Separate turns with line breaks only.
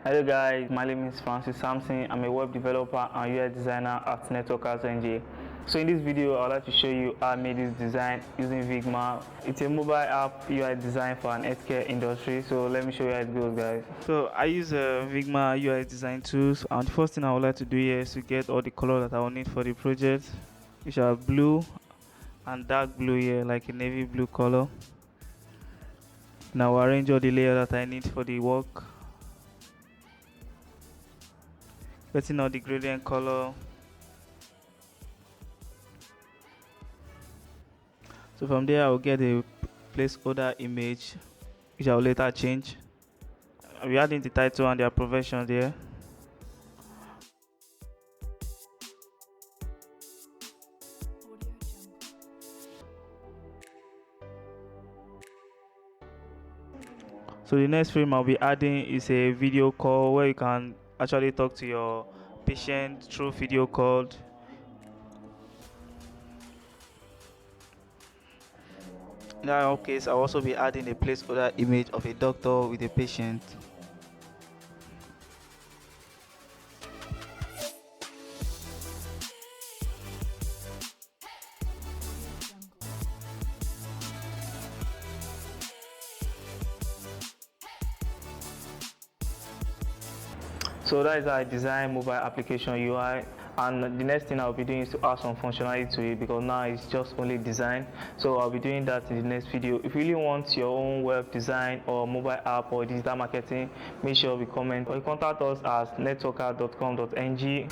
Hello guys, my name is Francis Samson. I'm a web developer and UI designer at Networkers NG. So in this video, I would like to show you how I made this design using Figma. It's a mobile app UI design for an healthcare industry. So let me show you how it goes, guys. So I use Figma UI design tools, and the first thing I would like to do here is to get all the color that I will need for the project, which are blue and dark blue here, like a navy blue color. Now arrange all the layer that I need for the work. Getting all the gradient color. So from there I'll get a placeholder image which I'll later change. I'll be adding the title and their profession there. So the next frame I'll be adding is a video call where you can actually talk to your patient through video call. In our case, I'll also be adding a placeholder image of a doctor with a patient. So that is how I design mobile application UI, and the next thing I'll be doing is to add some functionality to it, because now it's just only design. So I'll be doing that in the next video. If you really want your own web design or mobile app or digital marketing, make sure you comment or you contact us at networker.com.ng.